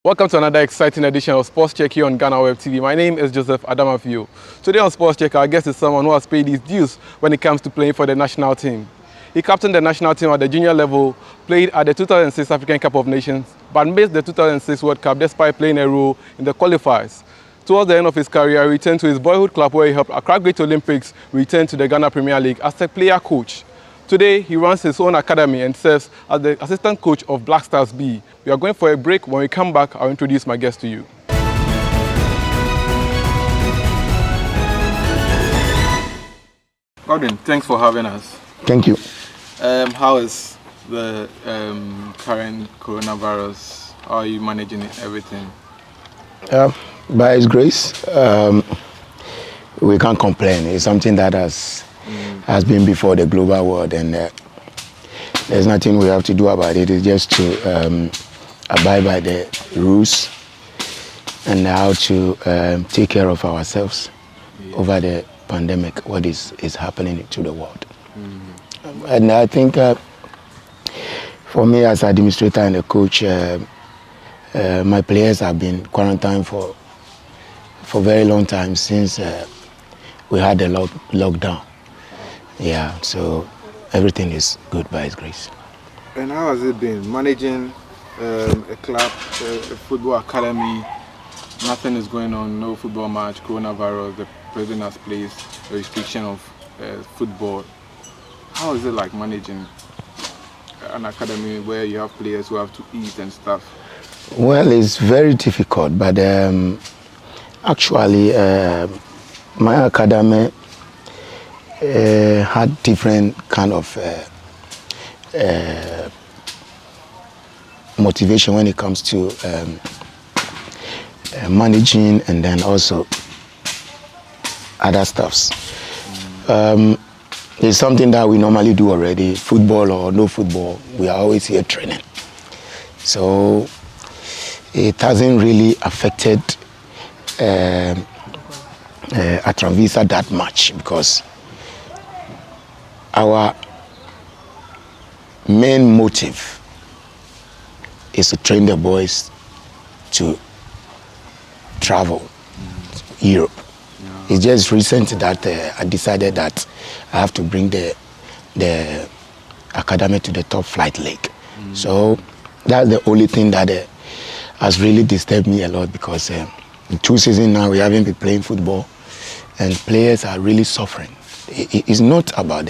Welcome to another exciting edition of Sports Check here on Ghana Web TV. My name is Joseph Adamafio. Today on Sports Check, our guest is someone who has paid his dues when it comes to playing for the national team. He captained the national team at the junior level, played at the 2006 African Cup of Nations, but missed the 2006 World Cup despite playing a role in the qualifiers. Towards the end of his career, he returned to his boyhood club where he helped Accra Great Olympics return to the Ghana Premier League as a player coach. Today, he runs his own academy and serves as the assistant coach of Black Stars B. We are going for a break. When we come back, I'll introduce my guest to you. Godwin, thanks for having us. Thank you. How is the current coronavirus? How are you managing everything? By His grace, we can't complain. It's something that has been before the global world, and there's nothing we have to do about it. It's just to abide by the rules and how to take care of ourselves over the pandemic, what is happening to the world. And I think for me as administrator and a coach, my players have been quarantined for a very long time since we had the lockdown. Yeah, so everything is good by His grace. And how has it been managing a club, a football academy? Nothing is going on, no football match, coronavirus, the president has placed a restriction of football. How is it like managing an academy where you have players who have to eat and stuff? Well, it's very difficult, but actually my academy had different kind of motivation when it comes to managing and then also other stuffs. It's something that we normally do already, football or no football, we are always here training. So it hasn't really affected Attram Visa that much, because our main motive is to train the boys to travel to Europe. It's just recent that I decided that I have to bring the academy to the top flight league. So that's the only thing that has really disturbed me a lot, because in 2 seasons now we haven't been playing football and players are really suffering. It's not about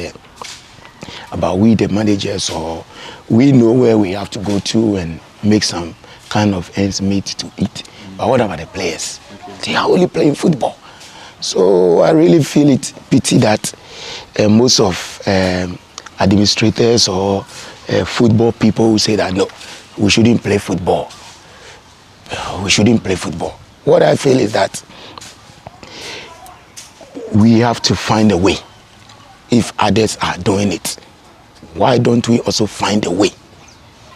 we the managers, or we know where we have to go to and make some kind of ends meet to eat. But what about the players? They are only playing football. So I really feel it pity that most of administrators or football people who say that no, we shouldn't play football. We shouldn't play football. What I feel is that we have to find a way. If others are doing it, why don't we also find a way?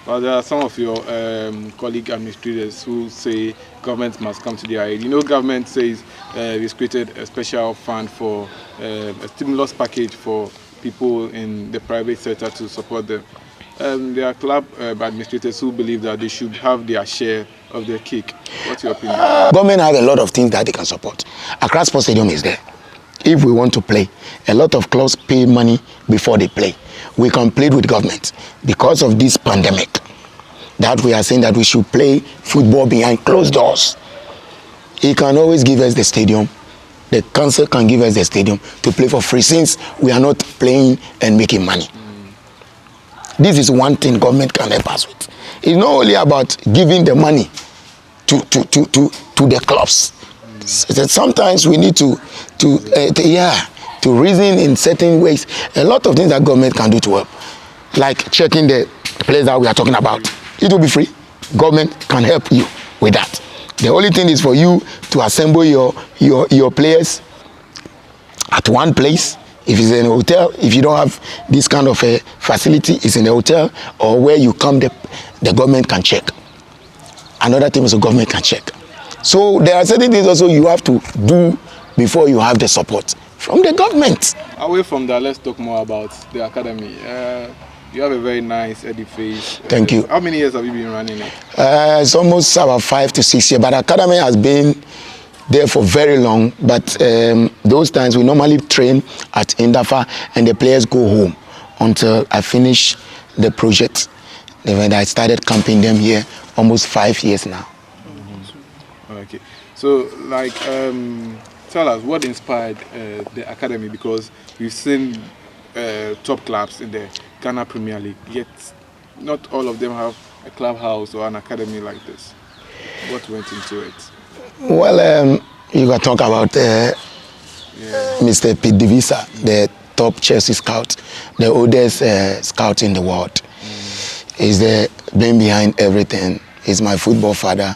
Well, there are some of your colleague administrators who say government must come to their aid. You know, government says it's created a special fund for a stimulus package for people in the private sector to support them. There are club administrators who believe that they should have their share of their cake. What's your opinion? Government has a lot of things that they can support. Accra Sports Stadium is there. If we want to play, a lot of clubs pay money before they play. We can plead with government because of this pandemic that we are saying that we should play football behind closed doors. He can always give us the stadium. The council can give us the stadium to play for free, since we are not playing and making money. This is one thing government can help us with. It's not only about giving the money to the clubs. Sometimes we need to reason in certain ways. A lot of things that government can do to help, like checking the players that we are talking about. It will be free. Government can help you with that. The only thing is for you to assemble your players at one place. If it's in a hotel, if you don't have this kind of a facility, it's in a hotel, or where you come, the government can check. Another thing is the government can check. So there are certain things also you have to do before you have the support from the government. Away from that, let's talk more about the academy. You have a very nice edifice. Thank you. How many years have you been running it? It's almost about 5 to 6 years, but the academy has been there for very long. But those times we normally train at Indafa and the players go home until I finish the project. When I started camping them here almost 5 years now. Okay. So, like, tell us what inspired the academy, because we've seen top clubs in the Ghana Premier League, yet not all of them have a clubhouse or an academy like this. What went into it? Well, you got to talk about Mr. Pete Divisa, the top Chelsea scout, the oldest scout in the world. He's the brain behind everything. He's my football father.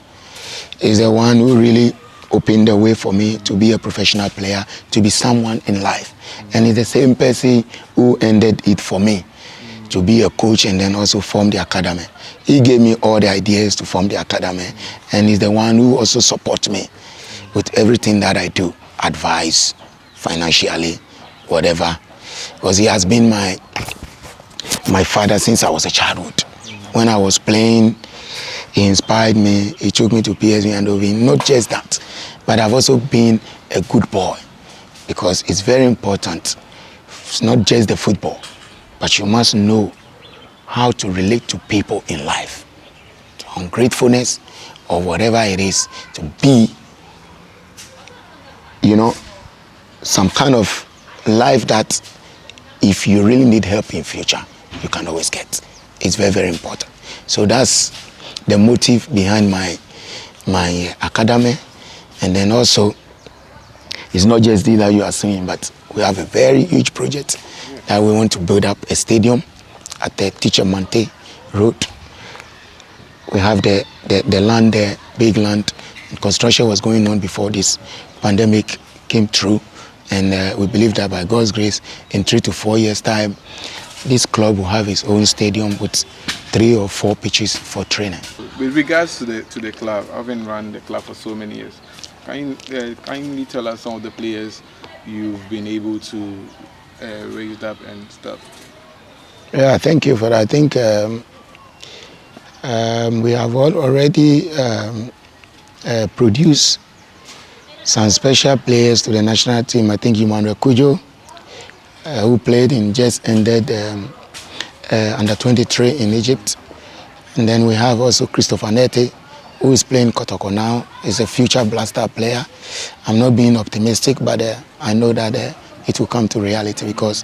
He's the one who really opened the way for me to be a professional player, to be someone in life. And he's the same person who ended it for me, to be a coach and then also form the academy. He gave me all the ideas to form the academy, and he's the one who also supports me with everything that I do, advice, financially, whatever. Because he has been my father since I was a childhood. When I was playing, he inspired me. He took me to PSV and OV. Not just that, but I've also been a good boy, because it's very important. It's not just the football, but you must know how to relate to people in life. Ungratefulness or whatever it is, to be, some kind of life that if you really need help in future, you can always get. It's very, very important. So that's the motive behind my academy. And then also, it's not just this that you are seeing, but we have a very huge project that we want to build up a stadium at the Teacher Mante Road. We have the land there, big land. Construction was going on before this pandemic came through. And we believe that by God's grace, in 3 to 4 years' time, this club will have its own stadium with 3 or 4 pitches for training. With regards to the club, having run the club for so many years, can you tell us some of the players you've been able to raise up and stuff? Yeah, thank you for that. I think we have already produced some special players to the national team. I think Emmanuel Kujo, who played in just ended under 23 in Egypt. And then we have also Christopher Nete, who is playing Kotoko now. He's a future blaster player. I'm not being optimistic, but I know that it will come to reality, because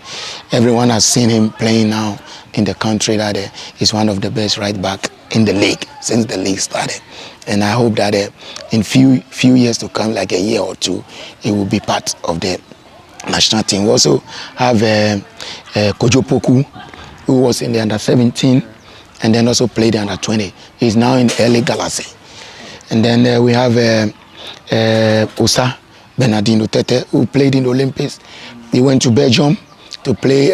everyone has seen him playing now in the country, that he's one of the best right back in the league since the league started. And I hope that in few years to come, like a year or two, he will be part of the national team. We also have Kojo Poku, who was in the under-17 and then also played the under-20. He's now in LA Galaxy. And then we have Osa Bernardino Tete, who played in the Olympics. He went to Belgium to play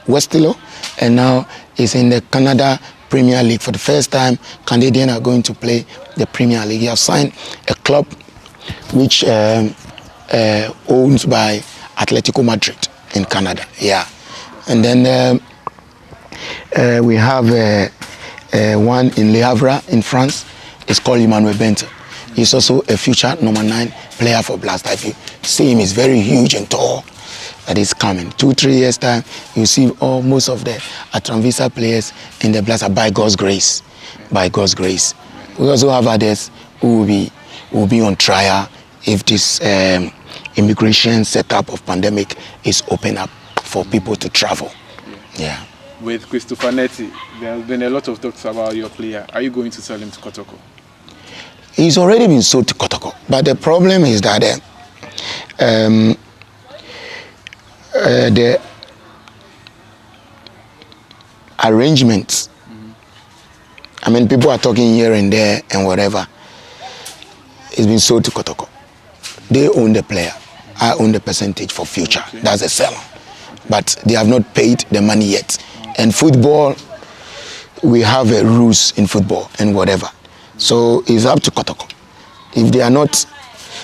Westerlo, and now he's in the Canada Premier League. For the first time, Canadians are going to play the Premier League. He has signed a club which owned by Atletico Madrid in Canada. Yeah, and then we have one in Le Havre in France. It's called Emmanuel Bente. He's also a future number 9 player for Blaster. If you see him, he's very huge and tall. That is coming. 2-3 years time, you see most of the Attram Visa players in the Blaster by God's grace. By God's grace. We also have others who will be on trial if this immigration setup of pandemic is open up for people to travel. Yeah. With Christopher Neti, there has been a lot of talks about your player. Are you going to sell him to Kotoko? He's already been sold to Kotoko, but the problem is that the arrangements, I mean, people are talking here and there and whatever. It's been sold to Kotoko. They own the player. I own the percentage for future. Okay. That's a seller. But they have not paid the money yet. And football, we have rules in football and whatever. So it's up to Kotoko. If they are not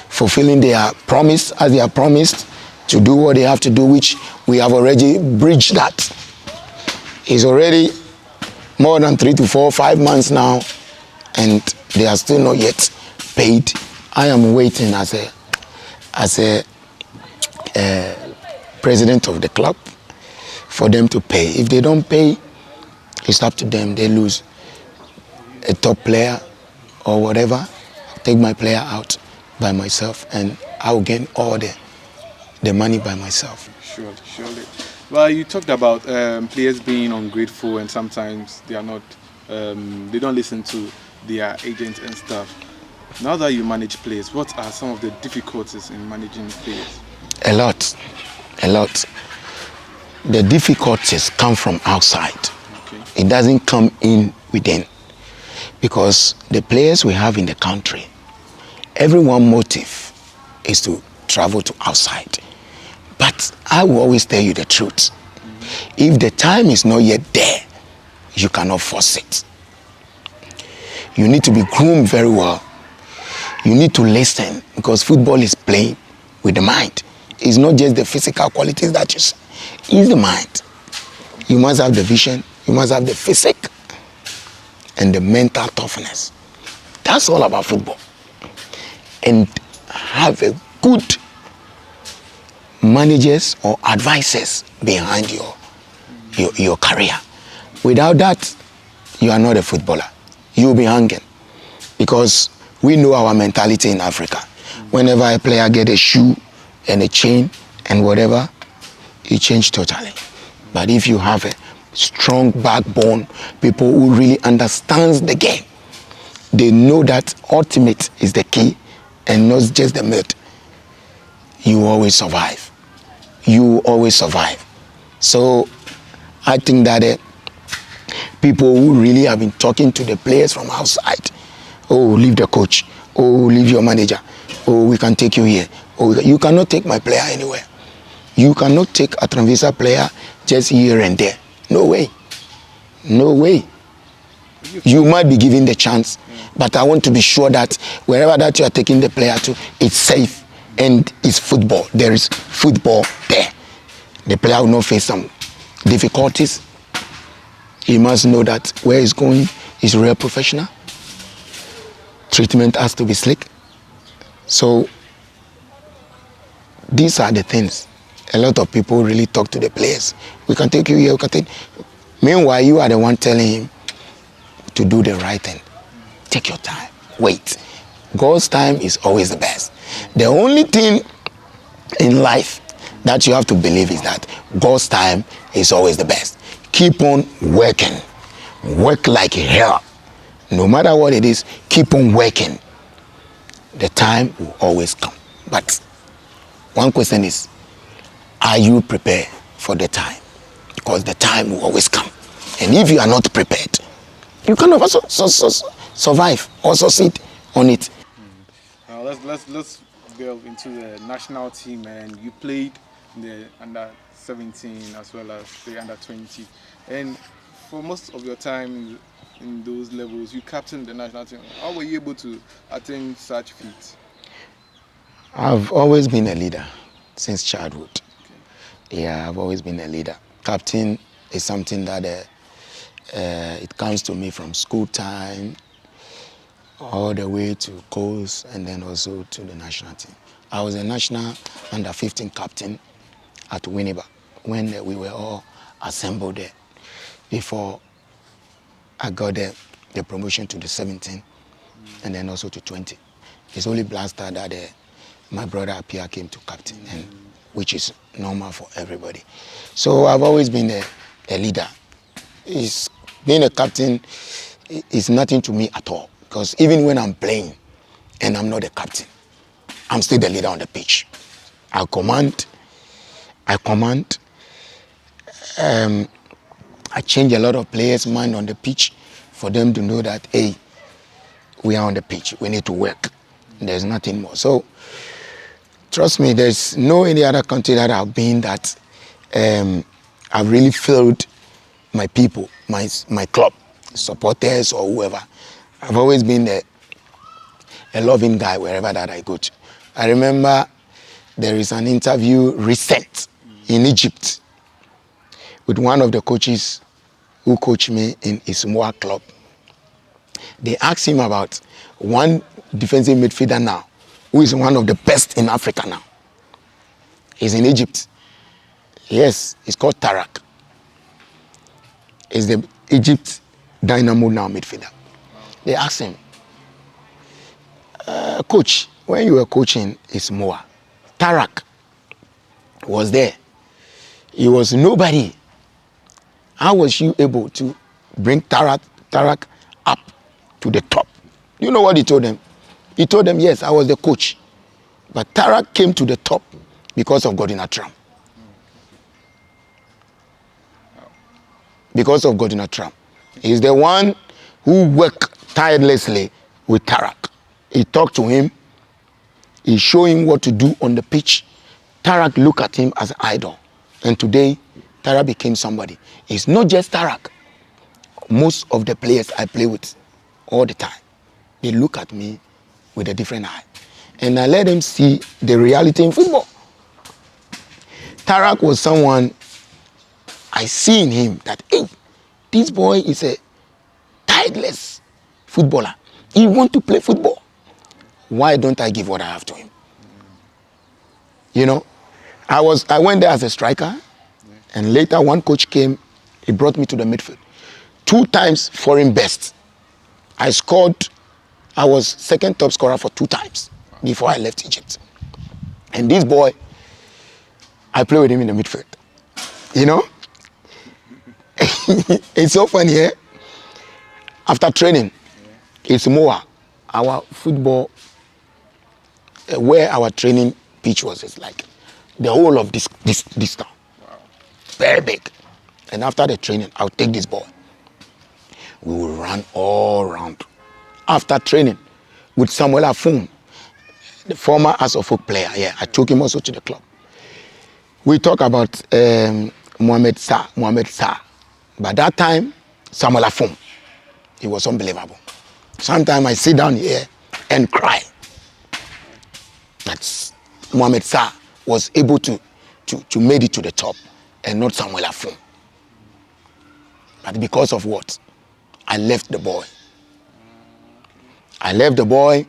fulfilling their promise, as they are promised, to do what they have to do, which we have already bridged that. It's already more than 3 to 4, 5 months now, and they are still not yet paid. I am waiting as a president of the club for them to pay. If they don't pay, it's up to them. They lose a top player or whatever. I'll take my player out by myself, and I'll gain all the money by myself. Surely. Well, you talked about players being ungrateful, and sometimes they are not. They don't listen to their agents and stuff. Now that you manage players, what are some of the difficulties in managing players? A lot. The difficulties come from outside. Okay. It doesn't come in within, because the players we have in the country, everyone's motive is to travel to outside. But I will always tell you the truth. If the time is not yet there, you cannot force it. You need to be groomed very well. You need to listen, because football is playing with the mind. It's not just the physical qualities that you see. It's the mind. You must have the vision, you must have the physique, and the mental toughness. That's all about football. And have a good managers or advisors behind your career. Without that, you are not a footballer. You'll be hanging. Because we know our mentality in Africa. Whenever a player gets a shoe and a chain and whatever, it changes totally. But if you have a strong backbone, people who really understands the game, they know that ultimate is the key and not just the mid, you always survive. You always survive. So I think that people who really have been talking to the players from outside, oh, leave the coach, oh, leave your manager, oh, we can take you here, oh, you cannot take my player anywhere. You cannot take a Attram player just here and there. No way. No way. You might be given the chance, but I want to be sure that wherever that you are taking the player to, it's safe and it's football. There is football there. The player will not face some difficulties. He must know that where he's going is real professional. Treatment has to be slick. So these are the things. A lot of people really talk to the players. We can take you here, we can take. Meanwhile, you are the one telling him to do the right thing. Take your time. Wait. God's time is always the best. The only thing in life that you have to believe is that God's time is always the best. Keep on working. Work like hell. No matter what it is, keep on working. The time will always come. But one question is, are you prepared for the time? Because the time will always come. And if you are not prepared, you cannot also survive or succeed on it. Now let's delve into the national team, and you played in the under 17 as well as the under 20. And for most of your time in those levels, you captained the national team. How were you able to attain such feats? I've always been a leader since childhood. Okay. Yeah, I've always been a leader. Captain is something that it comes to me from school time all the way to coast and then also to the national team. I was a national under 15 captain at Winneba when we were all assembled there before I got the promotion to the 17 and then also to 20. It's only Blaster that my brother Apia came to captain, and which is normal for everybody. So I've always been a leader. Being a captain is nothing to me at all, because even when I'm playing and I'm not a captain, I'm still the leader on the pitch. I command. I change a lot of players' mind on the pitch for them to know that, hey, we are on the pitch. We need to work. There's nothing more. So trust me, there's no any other country that I've been that I've really filled my people, my club, supporters or whoever. I've always been a loving guy wherever that I go to. I remember there is an interview recent in Egypt with one of the coaches who coached me in Ismoa club. They asked him about one defensive midfielder now, who is one of the best in Africa now. He's in Egypt. Yes, it's called Tarak. He's the Egypt Dynamo now midfielder. They asked him, Coach, when you were coaching Ismoa, Tarak was there. He was nobody. How was you able to bring Tarak up to the top? You know what he told them? He told them, yes, I was the coach. But Tarak came to the top because of Godwin Attram. Because of Godwin Attram. He's the one who worked tirelessly with Tarak. He talked to him. He showed him what to do on the pitch. Tarak looked at him as an idol. And today, Tarak became somebody. It's not just Tarak. Most of the players I play with all the time, they look at me with a different eye. And I let them see the reality in football. Tarak was someone I see in him that, hey, this boy is a tireless footballer. He wants to play football. Why don't I give what I have to him? You know, I went there as a striker, and later one coach came, he brought me to the midfield. 2 times foreign best. I was second top scorer for 2 times before I left Egypt. And this boy, I play with him in the midfield. You know? It's so funny, eh? After training, it's more our football, where our training pitch was, it's like the whole of this town. Wow. Very big. And after the training, I'll take this ball. We will run all around. After training, with Samuel Afun, the former Asofok player, yeah, I took him also to the club. We talk about Mohamed Sarr. By that time, Samuel Afun, he was unbelievable. Sometimes I sit down here and cry. That's Mohamed Sarr was able to make it to the top and not Samuel Afun. But because of what? I left the boy. I left the boy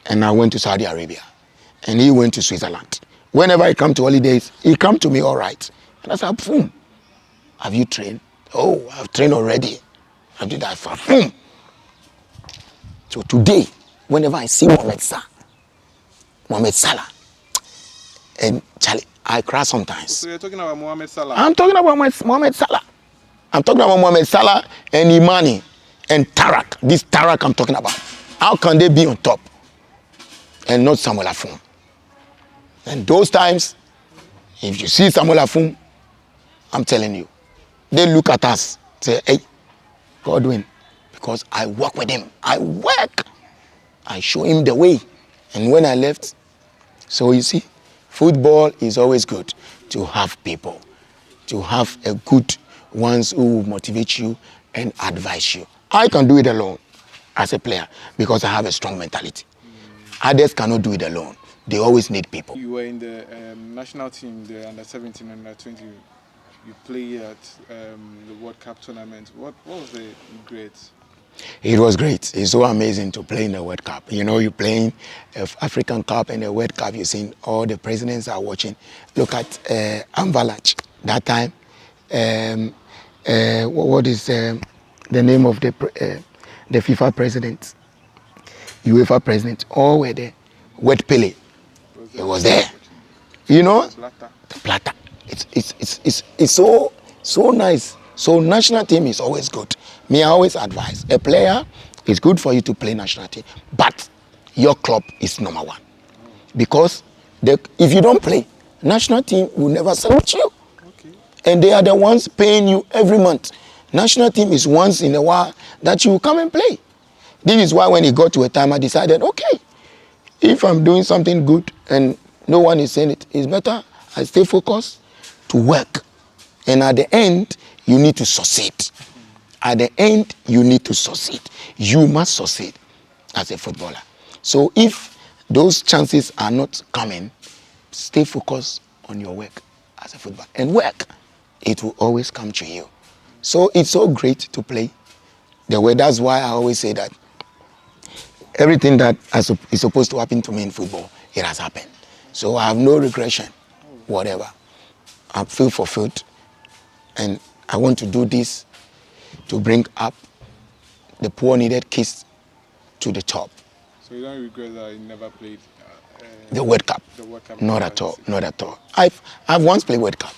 and I went to Saudi Arabia. And he went to Switzerland. Whenever I come to holidays, he come to me all right. And I said, boom, have you trained? Oh, I've trained already. I did that for boom. So today, whenever I see Mohamed Salah, and Charlie, I cry sometimes. So you're talking about Mohamed Salah? I'm talking about Mohamed Salah. I'm talking about Mohamed Salah and Imani and Tarak. This Tarak I'm talking about. How can they be on top and not Samuel Afun? And those times, if you see Samuel Afun, I'm telling you, they look at us, say, hey, Godwin, because I work with him. I work. I show him the way. And when I left, so you see, football is always good to have people, to have a good ones who will motivate you and advise you. I can do it alone as a player because I have a strong mentality. Others cannot do it alone. They always need people. You were in the national team, the under-17 and under-20. You played at the World Cup tournament. What was the great? It was great. It's so amazing to play in the World Cup. You know, you're playing African Cup and the World Cup. You've seen all the presidents are watching. Look at Amvalach. That time, what is the name of the FIFA president, UEFA president? All were there. Wet Pele, it was there. You know, the Plata. It's so nice. So national team is always good. Me, I always advise a player. It's good for you to play national team, but your club is number 1 because if you don't play, national team will never salute you. Okay. And they are the ones paying you every month. National team is once in a while that you will come and play. This is why when it got to a time, I decided, okay, if I'm doing something good and no one is saying it, it's better I stay focused to work. And at the end, you need to succeed. At the end, you need to succeed. You must succeed as a footballer. So if those chances are not coming, stay focused on your work as a footballer. And work, it will always come to you. So it's so great to play the way. That's why I always say that everything that is supposed to happen to me in football, it has happened. So I have no regression, whatever. I feel fulfilled, and I want to do this to bring up the poor needed kids to the top. So you don't regret that you never played The World Cup? the World Cup? Not at all, not at all. I've once played World Cup.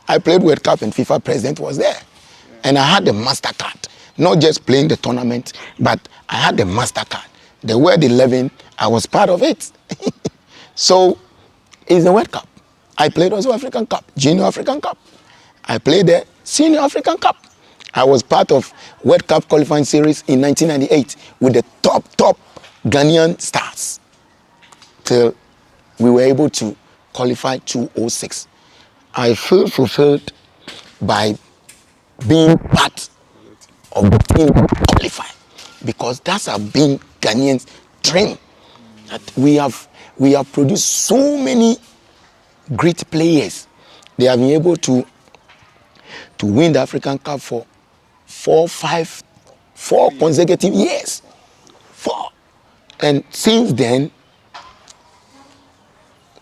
I played World Cup and FIFA president was there. Yeah. And I had the MasterCard, not just playing the tournament, but I had the MasterCard. The World 11, I was part of it. So it's the World Cup. I played also African Cup, Junior African Cup. I played the Senior African Cup. I was part of World Cup qualifying series in 1998 with the top Ghanaian stars till we were able to qualify 2006. I feel fulfilled by being part of the team that qualified, because that's been Ghanaians' dream. That we have produced so many great players. They have been able to win the African Cup for four consecutive years. 4. And since then,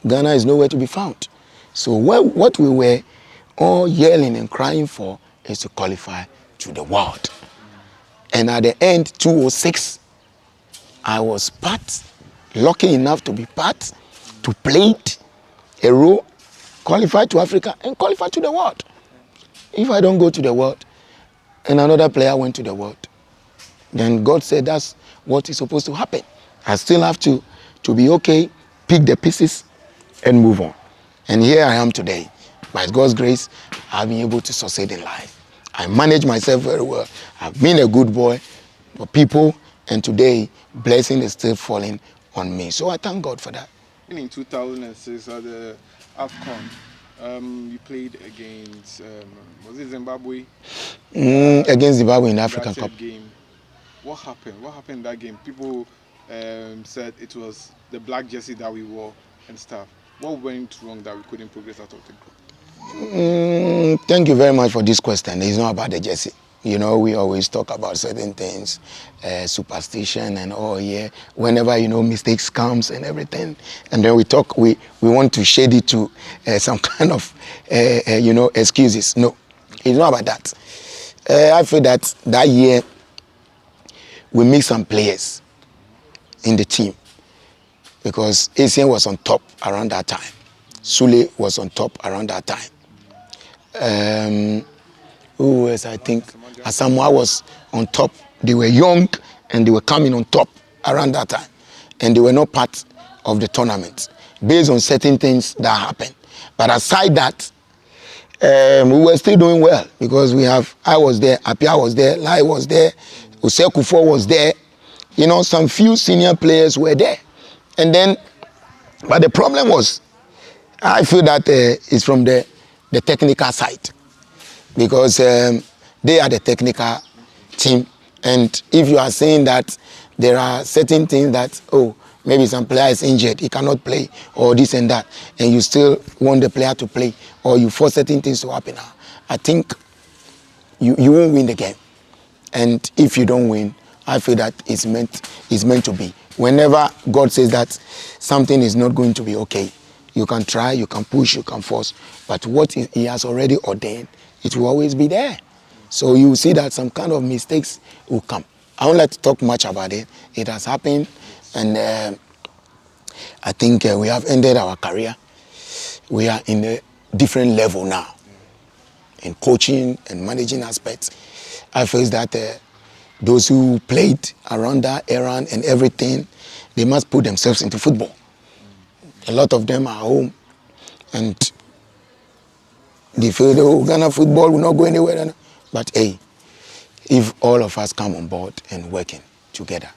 Ghana is nowhere to be found. So what we were all yelling and crying for is to qualify to the world. And at the end, 2006, I was lucky enough to be part, to play a role, qualify to Africa and qualify to the world. If I don't go to the world and another player went to the world, then God said that's what is supposed to happen. I still have to be okay, pick the pieces and move on. And here I am today. By God's grace, I've been able to succeed in life. I manage myself very well. I've been a good boy for people, and today, blessing is still falling on me. So I thank God for that. In 2006 at the AFCON, you played against, was it Zimbabwe? Against Zimbabwe in the African Cup. Game. What happened? What happened in that game? People said it was the black jersey that we wore and stuff. What went wrong that we couldn't progress out of the group? Thank you very much for this question. It's not about the jersey. You know, we always talk about certain things, superstition and all, yeah. Whenever, mistakes comes and everything, and then we want to shade it to some kind of, excuses. No, it's not about that. I feel that year, we missed some players in the team, because ACN was on top around that time. Sule was on top around that time. Who else? I think Asamoah was on top. They were young and they were coming on top around that time. And they were not part of the tournament based on certain things that happened. But aside that, we were still doing well, because I was there, Apia was there, Lai was there, Ose Kufuor was there. Some few senior players were there. And then, but the problem was, I feel that it's from the technical side, because they are the technical team. And if you are saying that there are certain things that, maybe some player is injured, he cannot play, or this and that, and you still want the player to play, or you force certain things to happen, I think you won't win the game. And if you don't win, I feel that it's meant to be. Whenever God says that something is not going to be okay, you can try, you can push, you can force, but what He has already ordained, it will always be there. So you will see that some kind of mistakes will come. I won't like to talk much about it. It has happened, and I think we have ended our career. We are in a different level now, in coaching and managing aspects. I feel that those who played around that era and everything, they must put themselves into football. A lot of them are home, and they feel, Ghana football will not go anywhere. But hey, if all of us come on board and working together,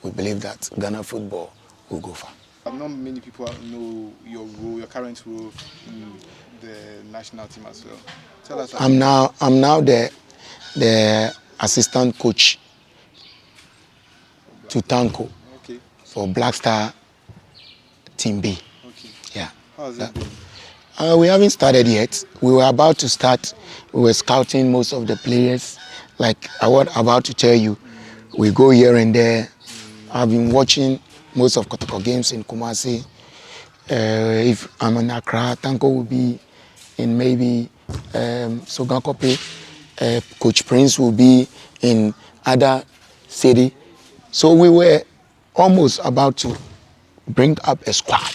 we believe that Ghana football will go far. Not many people know your role, your current role in the national team as well. Tell us. I'm now the assistant coach to Tanko for Black Star Team B. Okay. Yeah. How has it been? We haven't started yet. We were about to start. We were scouting most of the players. Like I was about to tell you, we go here and there. I've been watching most of Kotoko games in Kumasi. If I'm in Accra, Tanko will be in maybe Sogankope. Coach Prince will be in other city. So we were almost about to bring up a squad.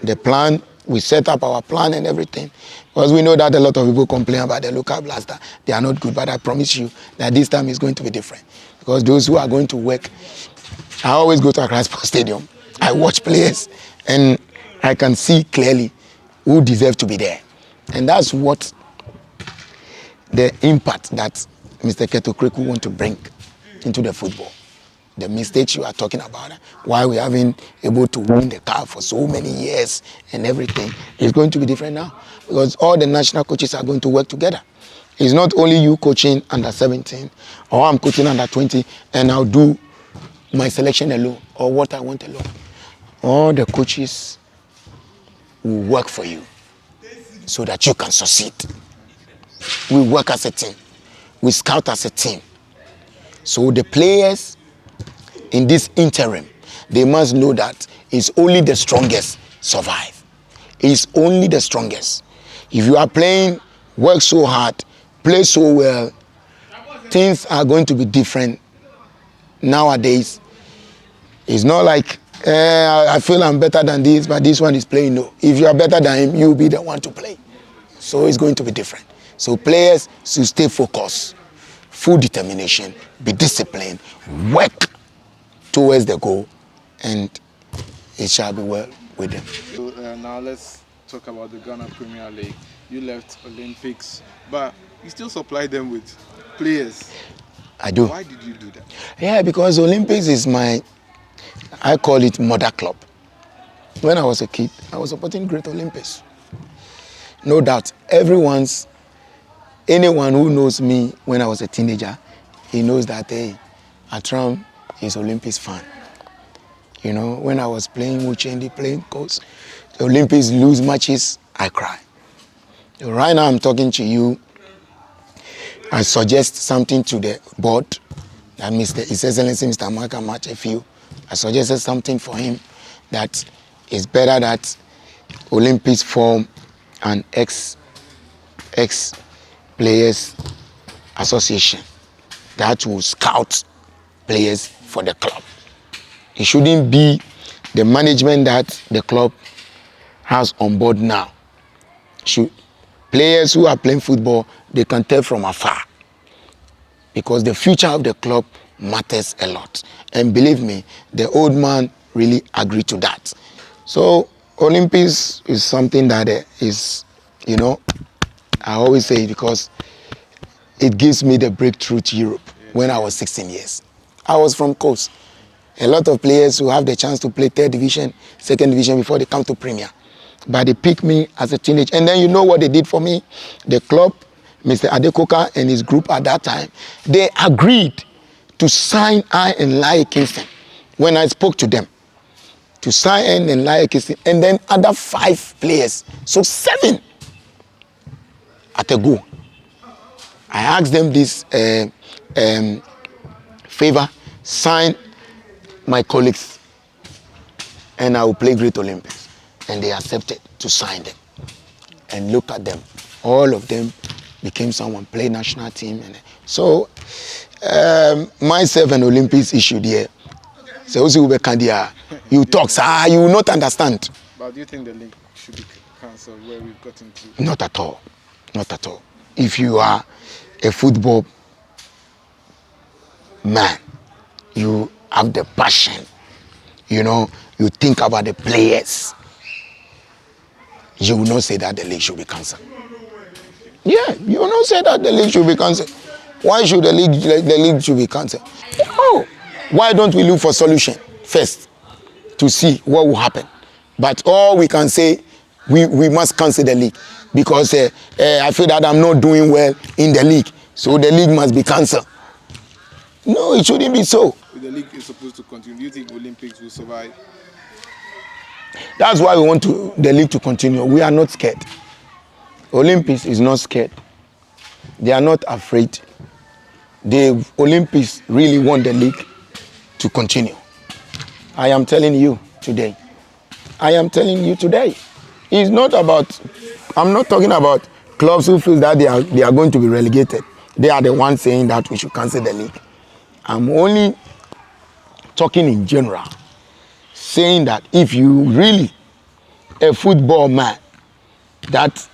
The plan, we set up our plan and everything. Because we know that a lot of people complain about the local blaster. They are not good, but I promise you that this time is going to be different. Because those who are going to work, I always go to Accra Sports Stadium. I watch players and I can see clearly who deserve to be there. And that's what the impact that Mr. Keto Kreku want to bring into the football. The mistakes you are talking about, why we haven't able to win the cup for so many years and everything, is going to be different now. Because all the national coaches are going to work together. It's not only you coaching under 17 or I'm coaching under 20 and I'll do my selection alone or what I want alone. All the coaches will work for you so that you can succeed. We work as a team. We scout as a team. So the players in this interim, they must know that it's only the strongest survive. It's only the strongest. If you are playing, work so hard, play so well, things are going to be different nowadays. It's not like, I feel I'm better than this, but this one is playing. No. If you are better than him, you'll be the one to play. So it's going to be different. So players should stay focused, full determination, be disciplined, work towards the goal, and it shall be well with them. So now let's talk about the Ghana Premier League. You left Olympics, but you still supply them with players. I do. Why did you do that? Yeah, because Olympics is I call it mother club. When I was a kid, I was supporting Great Olympics. No doubt, anyone who knows me when I was a teenager, he knows that, hey, Attram is Olympics fan. You know, when I was playing Wuchendi, playing coach, the Olympics lose matches, I cry. Right now I'm talking to you, I suggest something to the board, that His Excellency Mr. Maka Machefiu, I suggested something for him that it's better that Olympics form an ex-players association that will scout players for the club. It shouldn't be the management that the club has on board now. Players who are playing football, they can tell from afar, because the future of the club matters a lot. And believe me, the old man really agreed to that. So Olympics is something that is, you know, I always say it because it gives me the breakthrough to Europe when I was 16 years. I was from Coast. A lot of players who have the chance to play third division, second division before they come to Premier. But they picked me as a teenager. And then you know what they did for me? The club, Mr. Adekoka and his group at that time, they agreed to sign I and Lai Kingston when I spoke to them. To sign and Lai Kingston. And then other 5 players. So 7 at a go. I asked them this favor, sign my colleagues and I will play Great Olympics. And they accepted to sign them. And look at them. All of them became someone, play national team. And so, myself and Olympics issued here. So, you talk, sir, you will not understand. But do you think the league should be cancelled where we've gotten to? Not at all. Not at all. If you are a football man, you have the passion, you know, you think about the players, you will not say that the league should be cancelled. Yeah, you will not say that the league should be cancelled. Why should the league should be cancelled? Oh, why don't we look for solution first to see what will happen? But all we can say, we must cancel the league because I feel that I'm not doing well in the league, so the league must be cancelled. No, it shouldn't be so. The league is supposed to continue. Do you think Olympics will survive? That's why we want the league to continue. We are not scared. Olympics is not scared. They are not afraid. The Olympics really want the league to continue. I am telling you today. It's not about, I'm not talking about clubs who feel that they are going to be relegated. They are the ones saying that we should cancel the league. I'm only talking in general, saying that if you really a football man, that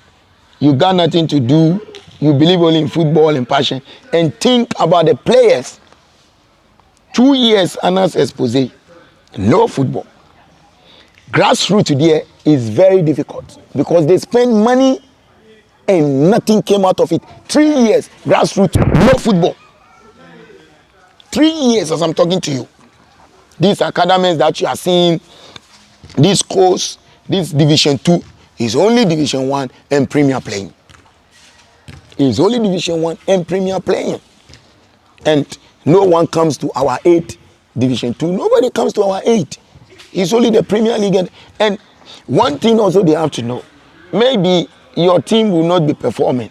you got nothing to do, you believe only in football and passion, and think about the players. 2 years Anas expose, no football. Grassroots there is very difficult because they spend money and nothing came out of it. 3 years grassroots, no football. 3 years as I'm talking to you. These academies that you are seeing, this course, this Division 2 is only Division 1 and Premier playing. It's only Division 1 and Premier playing. And no one comes to our 8 Division 2. Nobody comes to our 8. It's only the Premier League. And one thing also they have to know, maybe your team will not be performing,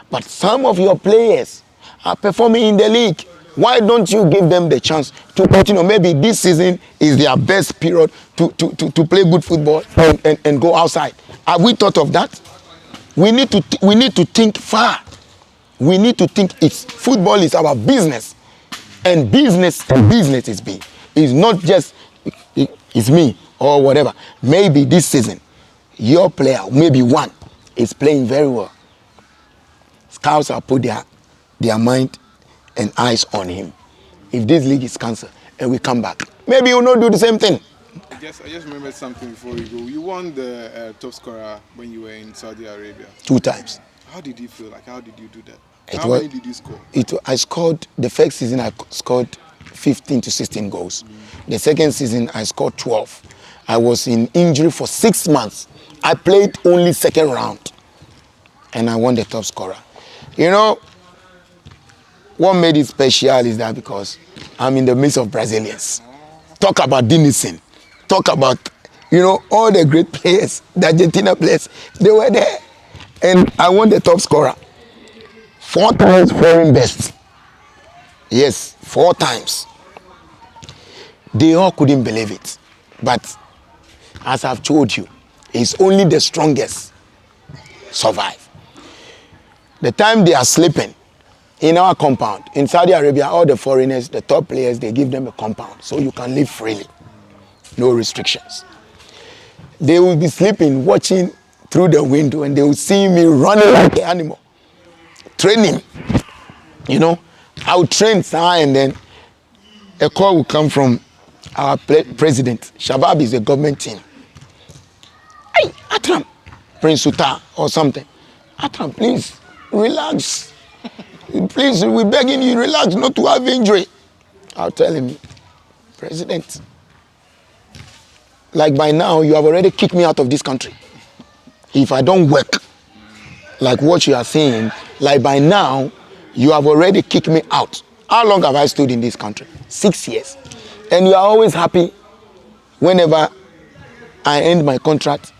but some of your players are performing in the league. Why don't you give them the chance to continue? Maybe this season is their best period to play good football and go outside. Have we thought of that? We need to think far. We need to think football is our business. And business is big. It's not just it's me or whatever. Maybe this season, your player, maybe one, is playing very well. Scouts have put their mind and eyes on him. If this league is cancelled and we come back, maybe you'll not do the same thing. I just remembered something before we go. You won the top scorer when you were in Saudi Arabia. 2 times. How did you feel? Like, how did you do that? How many did you score? I scored, the first season I scored 15 to 16 goals. The second season I scored 12. I was in injury for 6 months. I played only second round and I won the top scorer. You know, what made it special is that because I'm in the midst of Brazilians. Talk about Dinison. Talk about, all the great players, the Argentina players, they were there. And I won the top scorer. 4 times foreign best. Yes, 4 times. They all couldn't believe it. But as I've told you, it's only the strongest survive. The time they are sleeping in our compound, in Saudi Arabia, all the foreigners, the top players, they give them a compound so you can live freely. No restrictions. They will be sleeping, watching through the window, and they will see me running like an animal. Training. I will train, and then a call will come from our president. Shabab is a government team. Hey, Attram, Prince Suta or something. Attram, please, relax. Please, we're begging you, relax, not to have injury. I'll tell him, President, like by now, you have already kicked me out of this country. If I don't work, like what you are saying, like by now, you have already kicked me out. How long have I stood in this country? 6 years. And you are always happy whenever I end my contract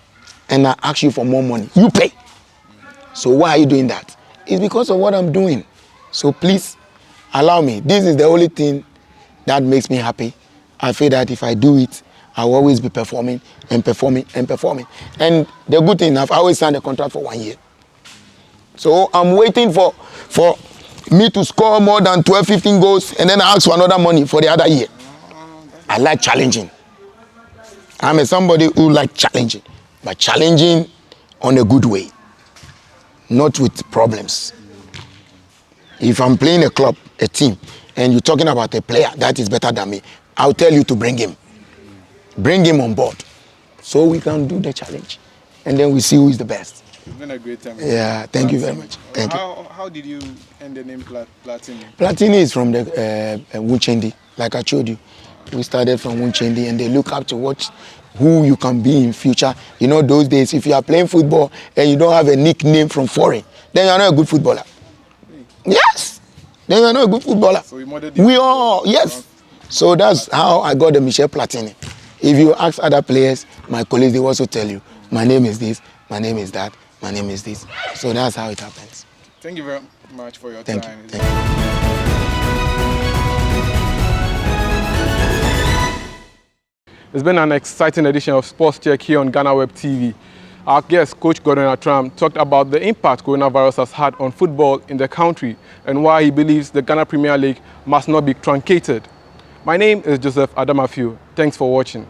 and I ask you for more money. You pay. So why are you doing that? It's because of what I'm doing. So please, allow me. This is the only thing that makes me happy. I feel that if I do it, I'll always be performing and performing and performing. And the good thing, I've always signed a contract for 1 year. So I'm waiting for me to score more than 12, 15 goals and then I ask for another money for the other year. I like challenging. I'm somebody who like challenging, but challenging on a good way, not with problems. If I'm playing a club, a team, and you're talking about a player that is better than me, I'll tell you to bring him. Bring him on board so we can do the challenge. And then we see who is the best. It's been a great time. Yeah, thank you very much. Thank you. How did you end the name Platini? Platini is from the Wunchendi, like I told you. We started from Wunchendi and they look up to watch who you can be in future. Those days, if you are playing football and you don't have a nickname from foreign, then you are not a good footballer. Yes! Then you are not a good footballer. So we all, yes. So that's how I got the Michel Platini. If you ask other players, my colleagues, they will also tell you, my name is this, my name is that, my name is this. So that's how it happens. Thank you very much for your Thank time. you. Thank you. It's been an exciting edition of Sports Check here on Ghana Web TV. Our guest, Coach Godwin Attram, talked about the impact coronavirus has had on football in the country and why he believes the Ghana Premier League must not be truncated. My name is Joseph Adamafio. Thanks for watching.